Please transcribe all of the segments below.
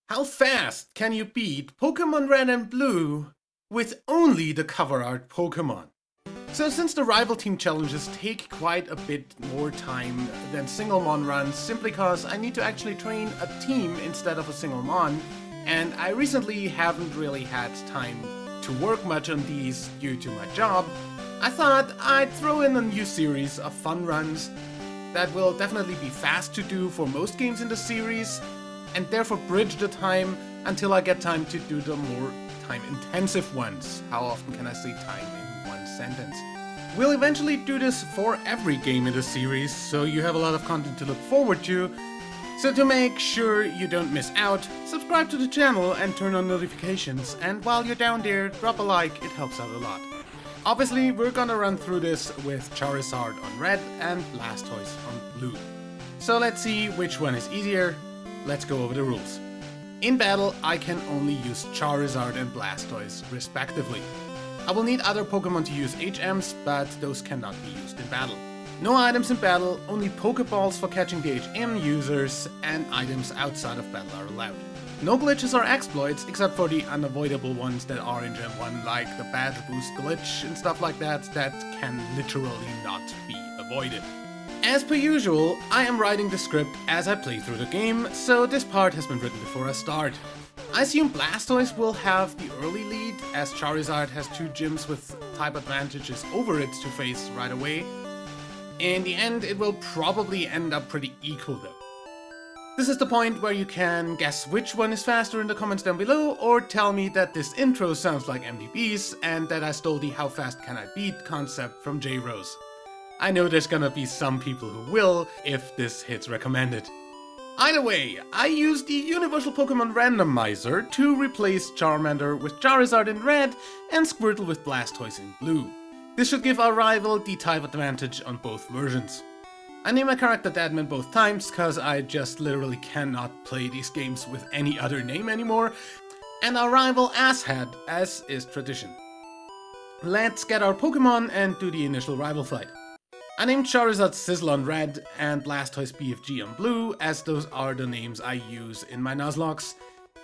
How fast can you beat Pokemon Red and Blue with only the cover art Pokemon? So since the rival team challenges take quite a bit more time than single mon runs, simply because I need to actually train a team instead of a single mon, and I recently haven't really had time to work much on these due to my job, I thought I'd throw in a new series of fun runs that will definitely be fast to do for most games in the series, and therefore bridge the time until I get time to do the more time-intensive ones. How often can I say time in one sentence? We'll eventually do this for every game in the series, so you have a lot of content to look forward to. So to make sure you don't miss out, subscribe to the channel and turn on notifications, and while you're down there, drop a like, it helps out a lot. Obviously, we're gonna run through this with Charizard on red and Blastoise on blue. So let's see which one is easier. Let's go over the rules. In battle, I can only use Charizard and Blastoise, respectively. I will need other Pokemon to use HMs, but those cannot be used in battle. No items in battle, only Pokeballs for catching the HM users, and items outside of battle are allowed. No glitches or exploits, except for the unavoidable ones that are in Gen 1, like the Battle Boost glitch and stuff like that can literally not be avoided. As per usual, I am writing the script as I play through the game, so this part has been written before I start. I assume Blastoise will have the early lead, as Charizard has two gyms with type advantages over it to face right away. In the end, it will probably end up pretty equal though. This is the point where you can guess which one is faster in the comments down below, or tell me that this intro sounds like MDBs and that I stole the how fast can I beat concept from J-Rose. I know there's gonna be some people who will, if this hits recommended. Either way, I used the Universal Pokemon Randomizer to replace Charmander with Charizard in red and Squirtle with Blastoise in blue. This should give our rival the type advantage on both versions. I named my character Deadman both times, cause I just literally cannot play these games with any other name anymore, and our rival Asshead, as is tradition. Let's get our Pokemon and do the initial rival fight. I named Charizard Sizzle on red and Blastoise BFG on blue, as those are the names I use in my Nuzlocke.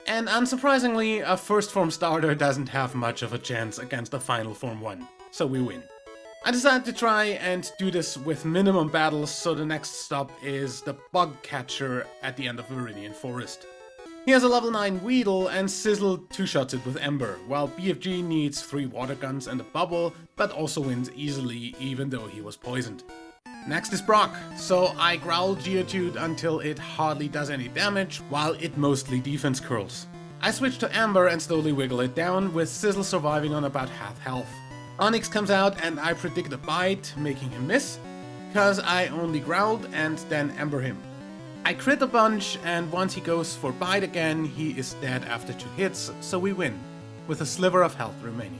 And unsurprisingly, a first form starter doesn't have much of a chance against a final form one, so we win. I decided to try and do this with minimum battles, so the next stop is the Bug Catcher at the end of Viridian Forest. He has a level 9 Weedle and Sizzle two-shots it with Ember, while BFG needs 3 water guns and a bubble, but also wins easily even though he was poisoned. Next is Brock, so I growl Geodude until it hardly does any damage, while it mostly defense curls. I switch to Ember and slowly wiggle it down, with Sizzle surviving on about half health. Onix comes out and I predict a bite, making him miss, cause I only growled and then Ember him. I crit a bunch, and once he goes for bite again, he is dead after 2 hits, so we win, with a sliver of health remaining.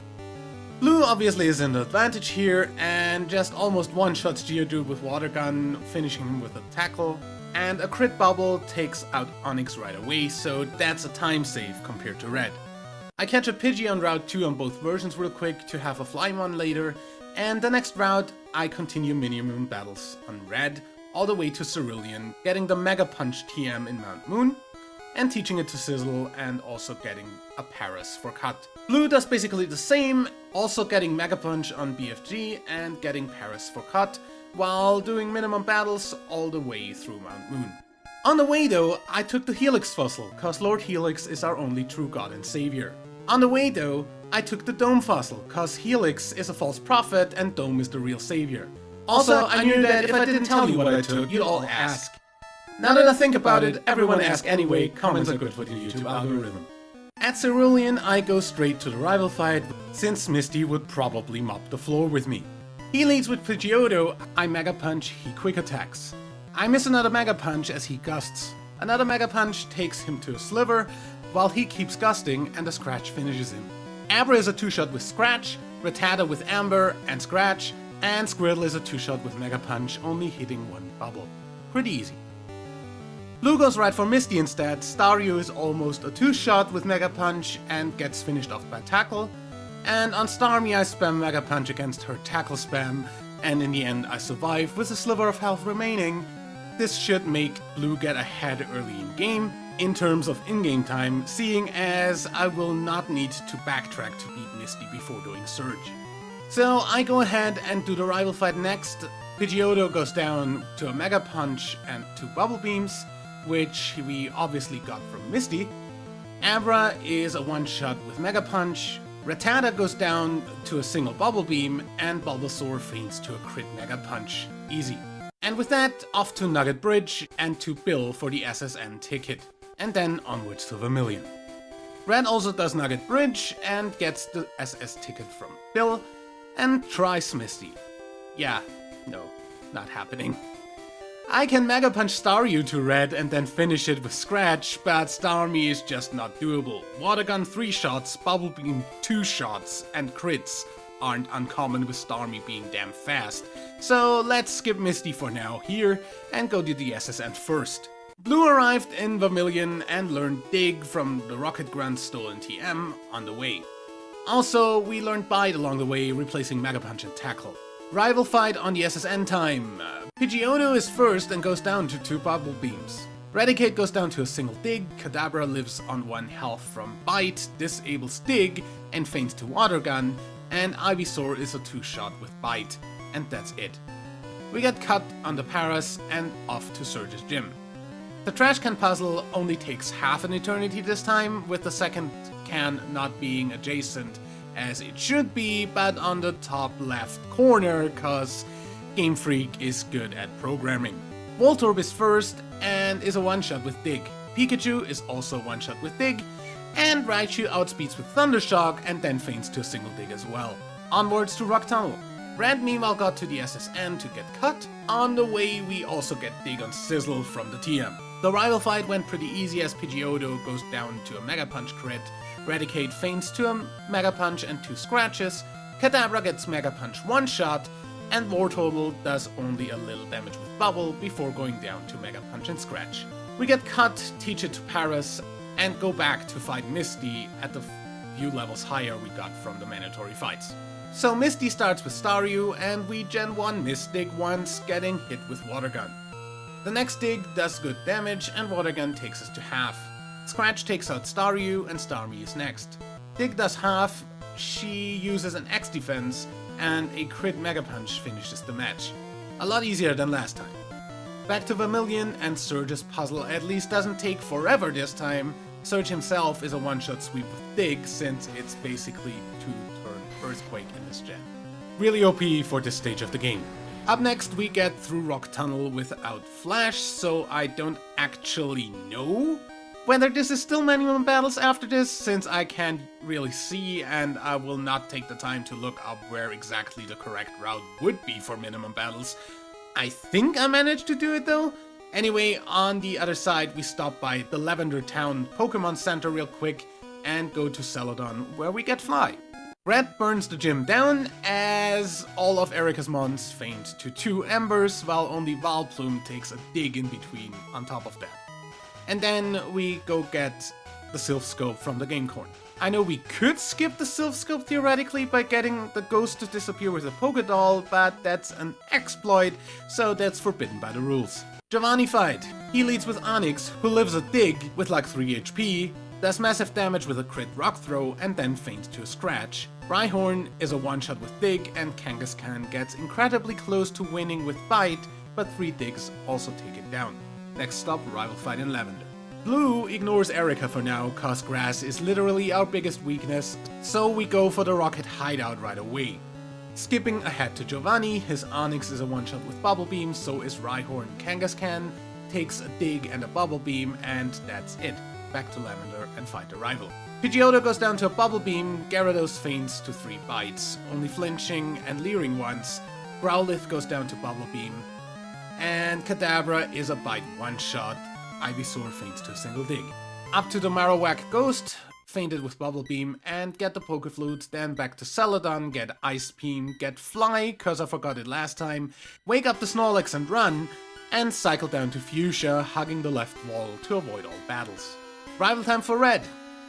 Blue obviously is in the advantage here, and just almost one-shots Geodude with Water Gun, finishing him with a tackle, and a crit bubble takes out Onix right away, so that's a time save compared to red. I catch a Pidgey on Route 2 on both versions real quick to have a Flymon later, and the next route I continue minimum battles on red, all the way to Cerulean, getting the Mega Punch TM in Mount Moon, and teaching it to Sizzle, and also getting a Paras for cut. Blue does basically the same, also getting Mega Punch on BFG and getting Paras for cut, while doing minimum battles all the way through Mount Moon. On the way though, I took the Helix fossil, cause Lord Helix is our only true god and savior. On the way though, I took the Dome fossil, cause Helix is a false prophet and Dome is the real savior. Also, I knew that if I didn't tell you what I took, you'd all ask. Now that I think about it, everyone asks anyway, comments are good for the YouTube algorithm. At Cerulean, I go straight to the rival fight, since Misty would probably mop the floor with me. He leads with Pidgeotto, I Mega Punch, he Quick Attacks. I miss another Mega Punch as he gusts. Another Mega Punch takes him to a sliver, while he keeps gusting and a Scratch finishes him. Abra is a 2-shot with Scratch, Rattata with Amber and Scratch, and Squirtle is a 2-shot with Mega Punch, only hitting 1 bubble. Pretty easy. Blue goes right for Misty instead. Staryu is almost a 2-shot with Mega Punch and gets finished off by Tackle. And on Starmie I spam Mega Punch against her Tackle spam, and in the end I survive with a sliver of health remaining. This should make Blue get ahead early in game, in terms of in-game time, seeing as I will not need to backtrack to beat Misty before doing Surge. So I go ahead and do the rival fight next. Pidgeotto goes down to a Mega Punch and 2 Bubble Beams, which we obviously got from Misty. Abra is a one-shot with Mega Punch. Rattata goes down to a single Bubble Beam, and Bulbasaur feints to a crit Mega Punch. Easy. And with that, off to Nugget Bridge and to Bill for the SSN ticket. And then onwards to Vermilion. Red also does Nugget Bridge and gets the SS ticket from Bill and tries Misty. Yeah, no, not happening. I can Mega Punch Staryu to Red and then finish it with Scratch, but Starmie is just not doable. Water Gun 3 shots, Bubble Beam 2 shots, and crits aren't uncommon with Starmie being damn fast. So let's skip Misty for now here and go to the SSN first. Blue arrived in Vermilion and learned Dig from the Rocket Grunt stolen TM on the way. Also, we learned Bite along the way, replacing Mega Punch and Tackle. Rival fight on the SSN time. Pidgeotto is first and goes down to 2 Bubble Beams. Raticate goes down to a single Dig, Kadabra lives on 1 health from Bite, disables Dig, and feints to Water Gun, and Ivysaur is a 2-shot with Bite, and that's it. We get cut on the Paras and off to Surge's gym. The trash can puzzle only takes half an eternity this time, with the second can not being adjacent as it should be, but on the top left corner, cause Game Freak is good at programming. Voltorb is first and is a one-shot with Dig. Pikachu is also one-shot with Dig, and Raichu outspeeds with Thundershock and then feints to a single Dig as well. Onwards to Rock Tunnel. Red meanwhile got to the SSN to get cut. On the way we also get Dig on Sizzle from the TM. The rival fight went pretty easy as Pidgeotto goes down to a Mega Punch crit, Raticate feints to a Mega Punch and 2 scratches, Kadabra gets Mega Punch 1-shot, and Wartortle does only a little damage with Bubble before going down to Mega Punch and Scratch. We get cut, teach it to Paras, and go back to fight Misty at the few levels higher we got from the mandatory fights. So Misty starts with Staryu, and we Gen 1 miss Dig once, getting hit with Water Gun. The next Dig does good damage, and Water Gun takes us to half. Scratch takes out Staryu, and Starmie is next. Dig does half, she uses an X defense, and a crit Mega Punch finishes the match. A lot easier than last time. Back to Vermilion, and Surge's puzzle at least doesn't take forever this time. Surge himself is a one-shot sweep with Dig, since it's basically 2-turn Earthquake in this gen. Really OP for this stage of the game. Up next we get through Rock Tunnel without Flash, so I don't actually know whether this is still minimum battles after this, since I can't really see and I will not take the time to look up where exactly the correct route would be for minimum battles. I think I managed to do it though. Anyway, on the other side we stop by the Lavender Town Pokemon Center real quick and go to Celadon where we get Fly. Red burns the gym down as all of Erika's mons faint to 2 embers, while only Valplume takes a dig in between on top of that. And then we go get the Sylph Scope from the Game Corner. I know we could skip the Sylph Scope theoretically by getting the ghost to disappear with a Pokédoll, but that's an exploit, so that's forbidden by the rules. Giovanni fight. He leads with Onix, who lives a dig with like 3 HP, does massive damage with a crit Rock Throw, and then feints to a Scratch. Rhyhorn is a one-shot with Dig, and Kangaskhan gets incredibly close to winning with Bite, but 3 Digs also take it down. Next stop, rival fight in Lavender. Blue ignores Erika for now, cause grass is literally our biggest weakness, so we go for the Rocket Hideout right away. Skipping ahead to Giovanni, his Onix is a one-shot with Bubble Beam, so is Rhyhorn. Kangaskhan takes a Dig and a Bubble Beam, and that's it. Back to Lavender and fight the rival. Pidgeotto goes down to a Bubble Beam, Gyarados feints to 3 bites, only flinching and leering once. Growlithe goes down to Bubble Beam, and Kadabra is a bite one-shot. Ivysaur feints to a single Dig. Up to the Marowak Ghost, fainted with Bubble Beam, and get the Pokeflute, then back to Celadon, get Ice Beam, get Fly, cause I forgot it last time, wake up the Snorlax and run, and cycle down to Fuchsia, hugging the left wall to avoid all battles. Rival time for Red.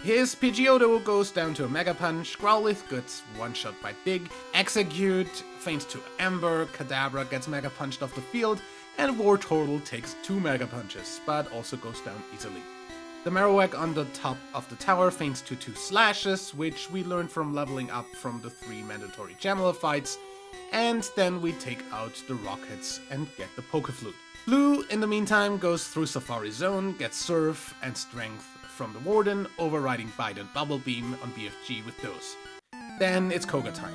His Pidgeotto goes down to a Mega Punch, Growlithe gets one-shot by Dig, Execute feints to Ember, Kadabra gets Mega Punched off the field, and Wartortle takes 2 Mega Punches, but also goes down easily. The Marowak on the top of the tower feigns to 2 slashes, which we learned from leveling up from the 3 mandatory Jamila fights, and then we take out the rockets and get the Pokeflute. Blue, in the meantime, goes through Safari Zone, gets Surf and Strength from the Warden, overriding Bite and Bubble Beam on BFG with those. Then it's Koga time.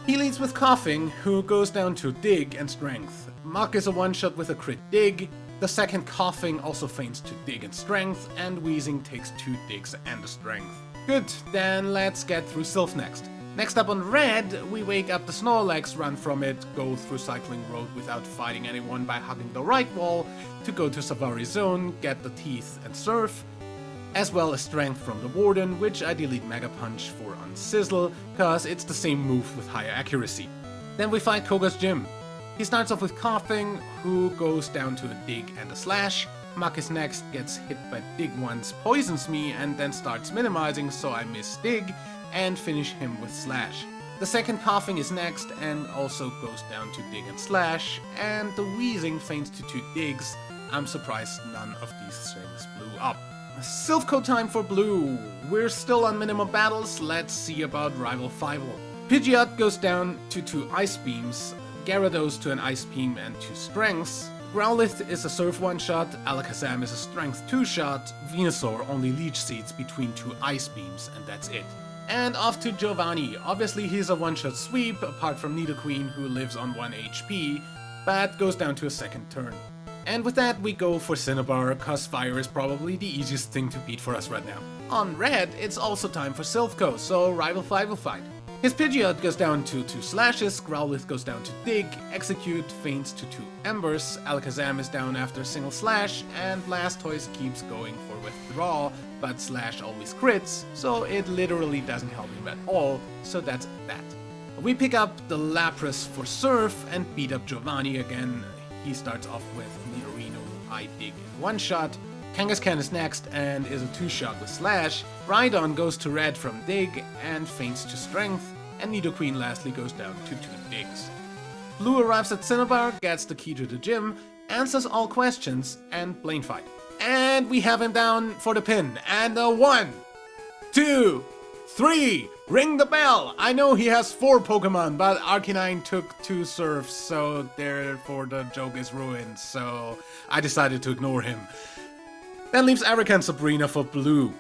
He leads with Coughing, who goes down to Dig and Strength. Mach is a one-shot with a crit Dig. The second Coughing also feigns to Dig and Strength, and Wheezing takes 2 Digs and a Strength. Good, then let's get through Sylph next. Next up on Red, we wake up the Snorlax, run from it, go through Cycling Road without fighting anyone by hugging the right wall, to go to Safari Zone, get the Teeth and Surf, as well as Strength from the Warden, which I delete Mega Punch for on Sizzle, cause it's the same move with higher accuracy. Then we fight Koga's gym. He starts off with Coughing, who goes down to a Dig and a Slash. Mach is next, gets hit by Dig once, poisons me, and then starts minimizing, so I miss Dig, and finish him with Slash. The second Coughing is next, and also goes down to Dig and Slash, and the Wheezing feigns to 2 Digs. I'm surprised none of these things blew up. Sylph Code time for Blue. We're still on minimum battles, let's see about Rival 5. Pidgeot goes down to 2 Ice Beams, Gyarados to an Ice Beam and 2 Strengths, Growlithe is a Surf one-shot, Alakazam is a Strength 2-shot, Venusaur only Leech Seeds between 2 Ice Beams, and that's it. And off to Giovanni. Obviously he's a one-shot sweep, apart from Nidoqueen, who lives on 1 HP, but goes down to a second turn. And with that we go for Cinnabar, cause Fire is probably the easiest thing to beat for us right now. On Red, it's also time for Silphco, so Rival 5 will fight. His Pidgeot goes down to 2 slashes, Growlithe goes down to Dig, Execute feints to 2 Embers, Alakazam is down after a single slash, and Blastoise keeps going for Withdraw, but Slash always crits, so it literally doesn't help him at all, so that's that. We pick up the Lapras for Surf and beat up Giovanni again. He starts off with Nidorino, I Dig in one shot. Kangaskhan is next and is a 2-shot with Slash. Rhydon goes to Red from Dig and feints to Strength, and Nidoqueen lastly goes down to 2 Digs. Blue arrives at Cinnabar, gets the key to the gym, answers all questions, and Blaine fight. And we have him down for the pin, and a 1, 2, 3, ring the bell! I know he has 4 Pokemon, but Arcanine took 2 Surfs, so therefore the joke is ruined, so I decided to ignore him. That leaves Erica and Sabrina for Blue.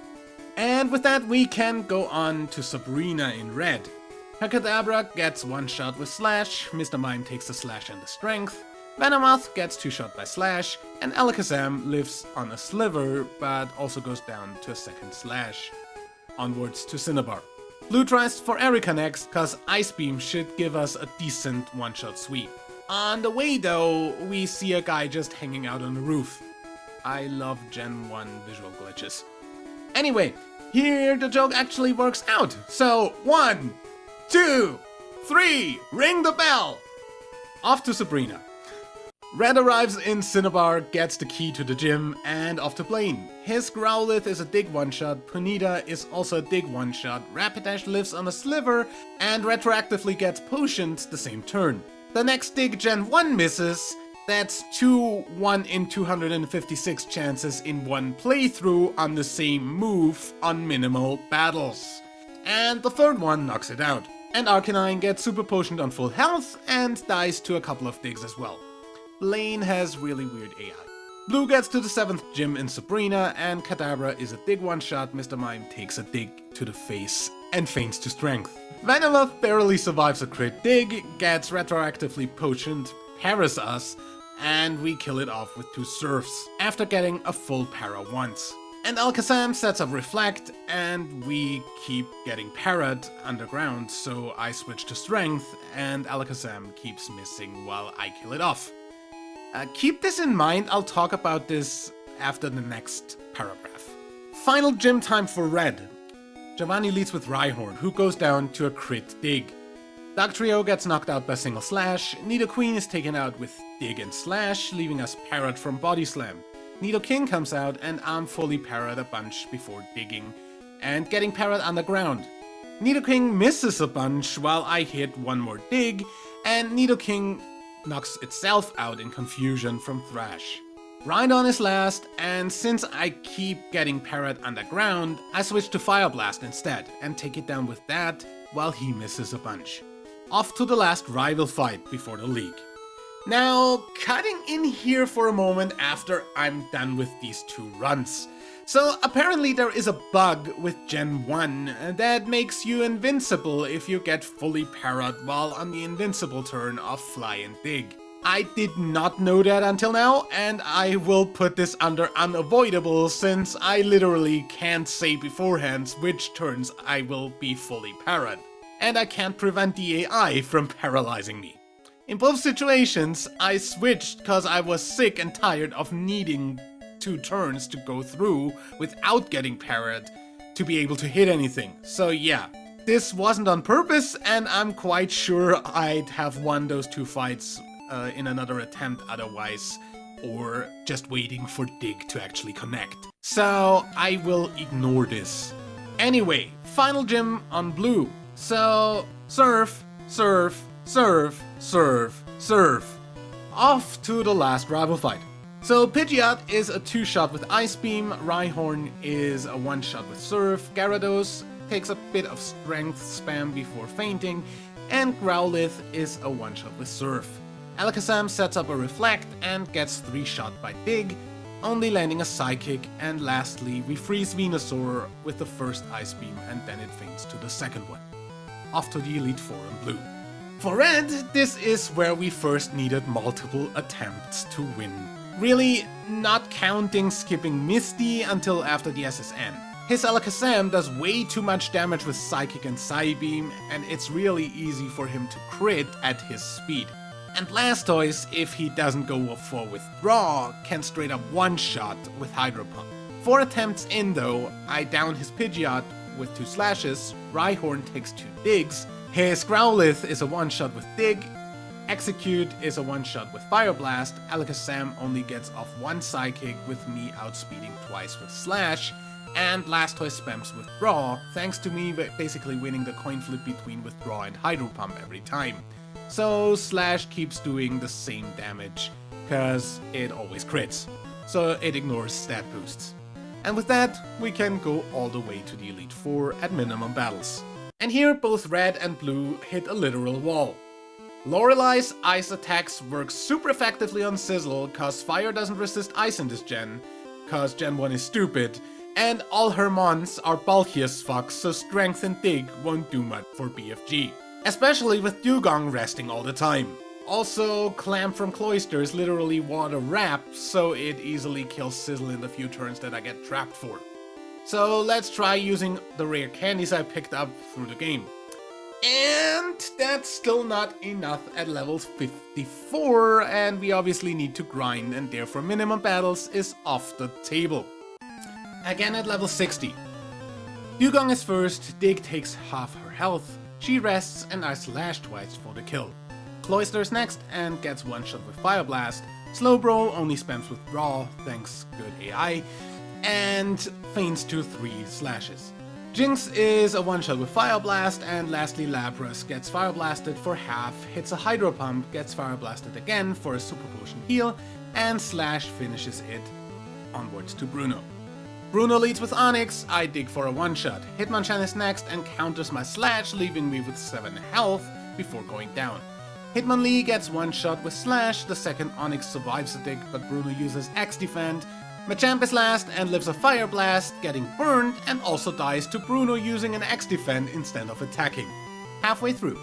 And with that we can go on to Sabrina in Red. Her Kadabra gets 1 shot with Slash, Mr. Mime takes the Slash and the Strength, Venomoth gets 2 shot by Slash, and Alakazam lives on a Sliver, but also goes down to a second Slash. Onwards to Cinnabar. Blue tries for Erica next, cause Ice Beam should give us a decent 1-shot sweep. On the way though, we see a guy just hanging out on the roof. I love Gen 1 visual glitches. Anyway, here the joke actually works out. So, 1, 2, 3, ring the bell! Off to Sabrina. Red arrives in Cinnabar, gets the key to the gym, and off to Blaine. His Growlithe is a Dig one-shot, Ponyta is also a Dig one-shot, Rapidash lives on a Sliver, and retroactively gets potioned the same turn. The next Dig Gen 1 misses. That's 2 1 in 256 chances in one playthrough on the same move on minimal battles. And the third one knocks it out. And Arcanine gets super potioned on full health and dies to a couple of digs as well. Blaine has really weird AI. Blue gets to the 7th gym in Sabrina, and Kadabra is a Dig one-shot. Mr. Mime takes a Dig to the face and feints to Strength. Venomoth barely survives a crit Dig, gets retroactively potioned, parries us, and we kill it off with 2 Surfs, after getting a full para once. And Alakazam sets up Reflect, and we keep getting parried underground, so I switch to Strength, and Alakazam keeps missing while I kill it off. Keep this in mind, I'll talk about this after the next paragraph. Final gym time for Red. Giovanni leads with Rhyhorn, who goes down to a crit Dig. Dugtrio gets knocked out by single slash, Nidoqueen is taken out with Dig and Slash, leaving us parried from Body Slam. Nidoking comes out and I'm fully parried a bunch before digging, and getting parried underground. Nidoking misses a bunch while I hit 1 more dig, and Nidoking knocks itself out in confusion from Thrash. Rhydon is last, and since I keep getting parried underground, I switch to Fire Blast instead and take it down with that while he misses a bunch. Off to the last rival fight before the league. Now, cutting in here for a moment after I'm done with these 2 runs. So apparently there is a bug with Gen 1 that makes you invincible if you get fully parried while on the invincible turn of Fly and Dig. I did not know that until now, and I will put this under unavoidable since I literally can't say beforehand which turns I will be fully parried. And I can't prevent the AI from paralyzing me. In both situations, I switched cause I was sick and tired of needing 2 turns to go through without getting parried to be able to hit anything. So yeah, this wasn't on purpose, and I'm quite sure I'd have won those 2 fights in another attempt otherwise, or just waiting for Dig to actually connect. So I will ignore this. Anyway, final gym on blue. So surf, surf, surf, surf, surf. Off to the last rival fight. So Pidgeot is a 2-shot with Ice Beam, Rhyhorn is a 1-shot with Surf, Gyarados takes a bit of strength spam before fainting, and Growlithe is a 1-shot with Surf. Alakazam sets up a Reflect and gets 3-shot by Dig, only landing a Psychic, and lastly we freeze Venusaur with the first Ice Beam and then it faints to the second one. Off to the Elite Four in blue. For Red, this is where we first needed multiple attempts to win. Really, not counting skipping Misty until after the SSN. His Alakazam does way too much damage with Psychic and Psybeam, and it's really easy for him to crit at his speed. And Blastoise, if he doesn't go for Withdraw, can straight up 1-shot with Hydro Pump. 4 attempts in though, I down his Pidgeot with 2 slashes, Rhyhorn takes 2 digs, his Growlithe is a 1-shot with Dig, Execute is a 1-shot with Fire Blast, Alakazam only gets off 1 Psychic with me outspeeding twice with Slash, and Blastoise spams Withdraw, thanks to me basically winning the coin flip between Withdraw and Hydro Pump every time. So Slash keeps doing the same damage, cause it always crits, so it ignores stat boosts. And with that, we can go all the way to the Elite Four at minimum battles. And here both Red and Blue hit a literal wall. Lorelei's ice attacks work super effectively on Sizzle, cause fire doesn't resist ice in this gen, cause Gen 1 is stupid, and all her mons are bulky as fuck, so Strength and Dig won't do much for BFG. Especially with Dugong resting all the time. Also, Clamp from Cloyster is literally water wrapped, so it easily kills Sizzle in the few turns that I get trapped for. So let's try using the rare candies I picked up through the game. And that's still not enough at level 54, and we obviously need to grind, and therefore minimum battles is off the table. Again at level 60. Dugong is first, Dig takes half her health, she rests and I slash twice for the kill. Cloyster is next and gets 1-shot with Fire Blast, Slowbro only spams Withdraw, thanks good AI, and faints to 3 slashes. Jinx is a 1-shot with Fire Blast, and lastly Lapras gets Fire Blasted for half, hits a Hydro Pump, gets Fire Blasted again for a Super Potion heal, and Slash finishes it onwards to Bruno. Bruno leads with Onix, I dig for a 1-shot. Hitmonchan is next and counters my Slash, leaving me with 7 health before going down. Hitmonlee gets 1-shot with Slash, the second Onix survives the dig, but Bruno uses X-Defend. Machamp is last and lives a Fire Blast, getting burned, and also dies to Bruno using an X-Defend instead of attacking. Halfway through.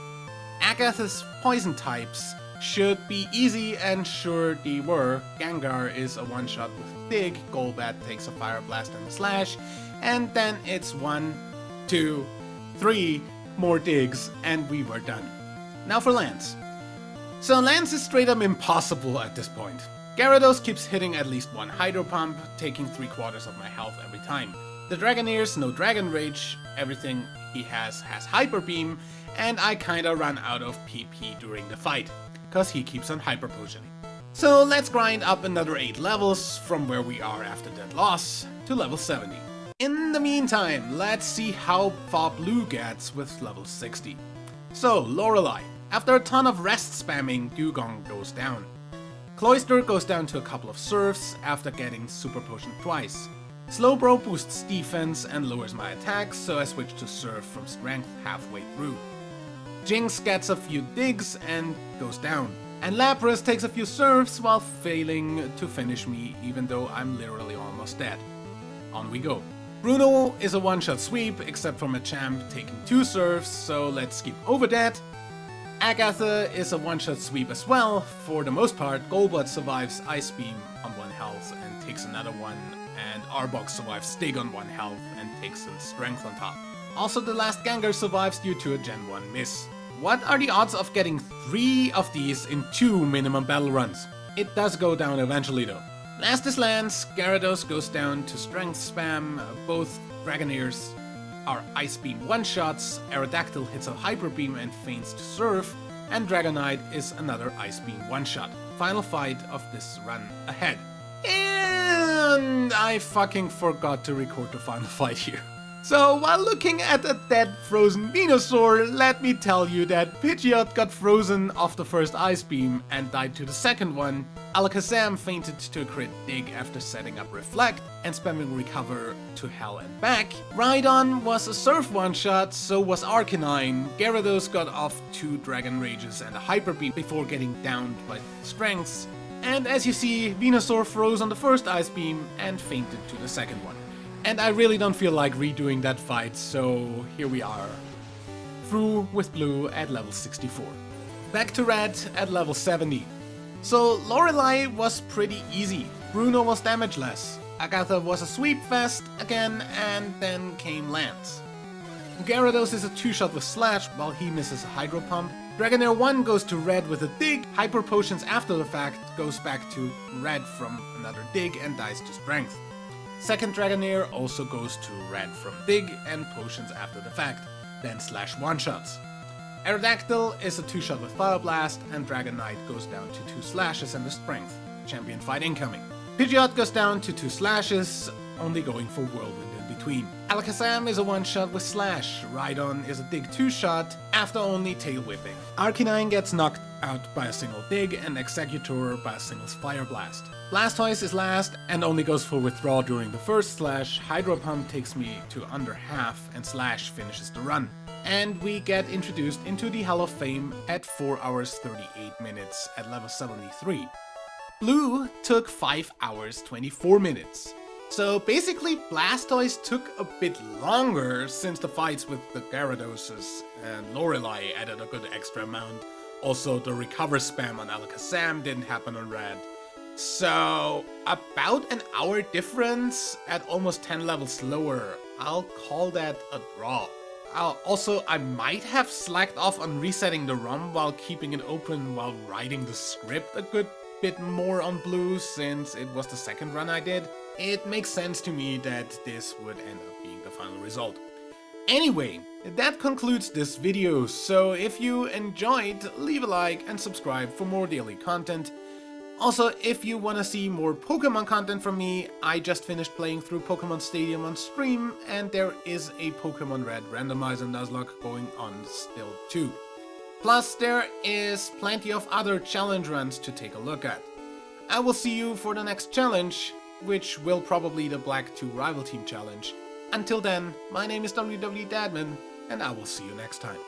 Agath's poison types should be easy, and sure they were. Gengar is a 1-shot with Dig, Golbat takes a Fire Blast and a Slash, and then it's 1, 2, 3 more digs, and we were done. Now for Lance. So Lance is straight up impossible at this point. Gyarados keeps hitting at least 1 Hydro Pump, taking 3/4 of my health every time. The Dragonair's no Dragon Rage, everything he has Hyper Beam, and I kinda run out of PP during the fight, cause he keeps on Hyper Potioning. So let's grind up another 8 levels from where we are after that loss to level 70. In the meantime, let's see how far Blue gets with level 60. So, Lorelei. After a ton of rest spamming, Dugong goes down. Cloister goes down to a couple of serfs after getting Super Potion twice. Slowbro boosts defense and lowers my attacks, so I switch to serf from strength halfway through. Jinx gets a few digs and goes down. And Lapras takes a few serfs while failing to finish me, even though I'm literally almost dead. On we go. Bruno is a one-shot sweep, except for Machamp taking 2 serfs, so let's skip over that. Agatha is a one-shot sweep as well. For the most part, Golbat survives Ice Beam on 1 health and takes another one, and Arbok survives Stig on 1 health and takes a strength on top. Also, the last Gengar survives due to a Gen 1 miss. What are the odds of getting 3 of these in 2 minimum battle runs? It does go down eventually though. Last is Lance, Gyarados goes down to strength spam, both Dragonairs are Ice Beam one-shots, Aerodactyl hits a Hyper Beam and feigns to Surf, and Dragonite is another Ice Beam one-shot. Final fight of this run ahead. And I fucking forgot to record the final fight here. So, while looking at a dead frozen Venusaur, let me tell you that Pidgeot got frozen off the first Ice Beam and died to the second one. Alakazam fainted to a crit dig after setting up Reflect and spamming Recover to hell and back. Rhydon was a Surf one-shot, so was Arcanine. Gyarados got off 2 Dragon Rages and a Hyper Beam before getting downed by Strengths. And as you see, Venusaur froze on the first Ice Beam and fainted to the second one. And I really don't feel like redoing that fight, so here we are. Through with Blue at level 64. Back to Red at level 70. So Lorelei was pretty easy. Bruno was damageless. Agatha was a sweep fest again, and then came Lance. Gyarados is a 2-shot with Slash while he misses a Hydro Pump. Dragonair 1 goes to Red with a dig. Hyper Potions after the fact goes back to Red from another dig and dies to Strength. Second Dragonair also goes to Red from Dig and Potions after the fact, then Slash one-shots. Aerodactyl is a 2-shot with Fire Blast, and Dragonite goes down to 2 slashes and a Strength. Champion fight incoming. Pidgeot goes down to 2 slashes, only going for Whirlwind in between. Alakazam is a 1-shot with Slash. Rhydon is a Dig 2-shot after only Tail Whipping. Arcanine gets knocked out by a single Dig and Executor by a single Fire Blast. Blastoise is last and only goes for Withdraw during the first Slash. Hydro Pump takes me to under half and Slash finishes the run. And we get introduced into the Hall of Fame at 4 hours 38 minutes at level 73. Blue took 5 hours 24 minutes. So basically Blastoise took a bit longer since the fights with the Gyaradoses and Lorelei added a good extra amount. Also the Recover spam on Alakazam didn't happen on Red. So, about an hour difference at almost 10 levels lower. I'll call that a draw. I might have slacked off on resetting the ROM while keeping it open while writing the script a good bit more on Blue since it was the second run I did. It makes sense to me that this would end up being the final result. Anyway, that concludes this video, so if you enjoyed, leave a like and subscribe for more daily content. Also, if you want to see more Pokemon content from me, I just finished playing through Pokemon Stadium on stream, and there is a Pokemon Red Randomizer Nuzlocke going on still too. Plus, there is plenty of other challenge runs to take a look at. I will see you for the next challenge, which will probably the Black 2 Rival Team Challenge. Until then, my name is WW Dadman, and I will see you next time.